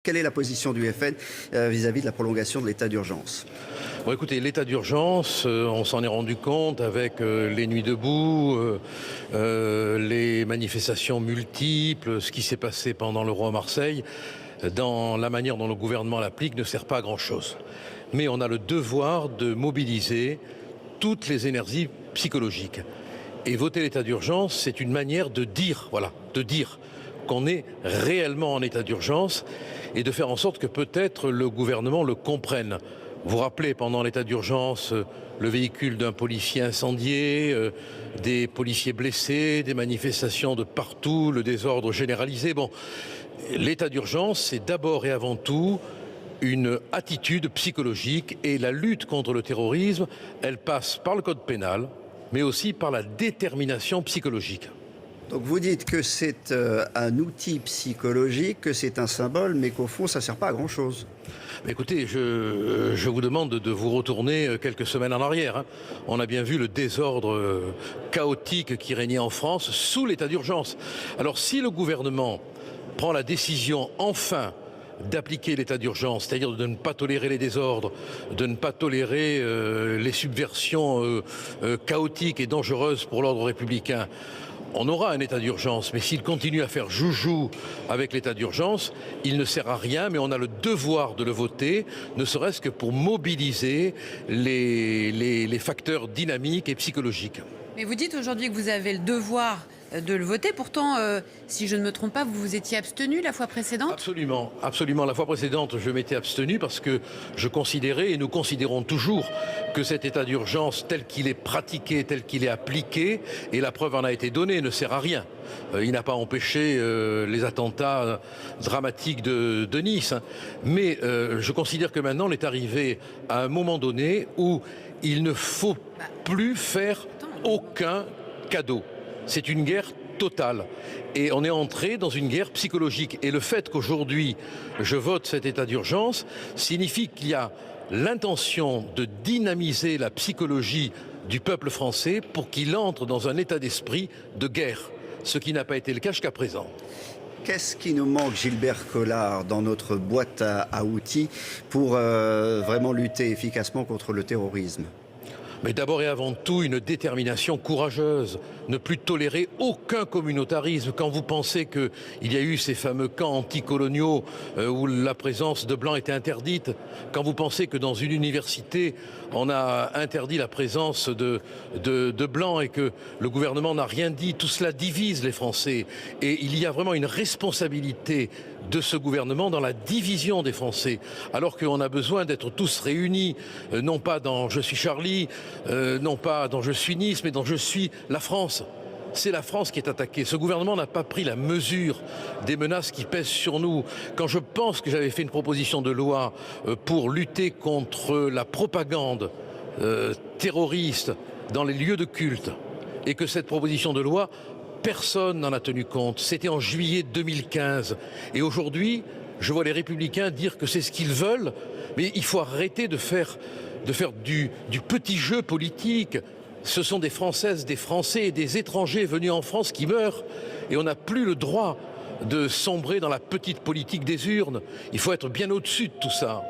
Quelle est la position du FN vis-à-vis de la prolongation de l'état d'urgence? Bon, écoutez, l'état d'urgence, on s'en est rendu compte avec les nuits debout, les manifestations multiples, ce qui s'est passé pendant l'Euro à Marseille, dans la manière dont le gouvernement l'applique ne sert pas à grand-chose. Mais on a le devoir de mobiliser toutes les énergies psychologiques. Et voter l'état d'urgence, c'est une manière de dire, qu'on est réellement en état d'urgence et de faire en sorte que peut-être le gouvernement le comprenne. Vous vous rappelez, pendant l'état d'urgence, le véhicule d'un policier incendié, des policiers blessés, des manifestations de partout, le désordre généralisé. Bon, l'état d'urgence, c'est d'abord et avant tout une attitude psychologique, et la lutte contre le terrorisme, elle passe par le code pénal, mais aussi par la détermination psychologique. Donc vous dites que c'est un outil psychologique, que c'est un symbole, mais qu'au fond, ça ne sert pas à grand-chose. Mais écoutez, je vous demande de vous retourner quelques semaines en arrière. On a bien vu le désordre chaotique qui régnait en France sous l'état d'urgence. Alors si le gouvernement prend la décision enfin d'appliquer l'état d'urgence, c'est-à-dire de ne pas tolérer les désordres, de ne pas tolérer les subversions chaotiques et dangereuses pour l'ordre républicain, on aura un état d'urgence. Mais s'il continue à faire joujou avec l'état d'urgence, il ne sert à rien, mais on a le devoir de le voter, ne serait-ce que pour mobiliser les facteurs dynamiques et psychologiques. Mais vous dites aujourd'hui que vous avez le devoir de le voter. Pourtant, si je ne me trompe pas, vous vous étiez abstenu la fois précédente? Absolument, absolument. La fois précédente, je m'étais abstenu parce que je considérais, et nous considérons toujours, que cet état d'urgence tel qu'il est pratiqué, tel qu'il est appliqué, et la preuve en a été donnée, ne sert à rien. Il n'a pas empêché les attentats dramatiques de Nice. Mais je considère que maintenant, on est arrivé à un moment donné où il ne faut plus faire aucun cadeau. C'est une guerre totale. Et on est entré dans une guerre psychologique. Et le fait qu'aujourd'hui, je vote cet état d'urgence signifie qu'il y a l'intention de dynamiser la psychologie du peuple français pour qu'il entre dans un état d'esprit de guerre, ce qui n'a pas été le cas jusqu'à présent. Qu'est-ce qui nous manque, Gilbert Collard, dans notre boîte à outils pour vraiment lutter efficacement contre le terrorisme? Mais d'abord et avant tout, une détermination courageuse, ne plus tolérer aucun communautarisme. Quand vous pensez qu'il y a eu ces fameux camps anticoloniaux où la présence de Blancs était interdite, quand vous pensez que dans une université, on a interdit la présence de Blancs et que le gouvernement n'a rien dit, tout cela divise les Français. Et il y a vraiment une responsabilité de ce gouvernement dans la division des Français, alors qu'on a besoin d'être tous réunis, non pas dans « je suis Charlie », non pas dans « je suis Nice », mais dans « je suis la France ». C'est la France qui est attaquée. Ce gouvernement n'a pas pris la mesure des menaces qui pèsent sur nous. Quand je pense que j'avais fait une proposition de loi pour lutter contre la propagande terroriste dans les lieux de culte, et que cette proposition de loi, personne n'en a tenu compte. C'était en juillet 2015. Et aujourd'hui, je vois les Républicains dire que c'est ce qu'ils veulent, mais il faut arrêter de faire du petit jeu politique. Ce sont des Françaises, des Français et des étrangers venus en France qui meurent. Et on n'a plus le droit de sombrer dans la petite politique des urnes. Il faut être bien au-dessus de tout ça.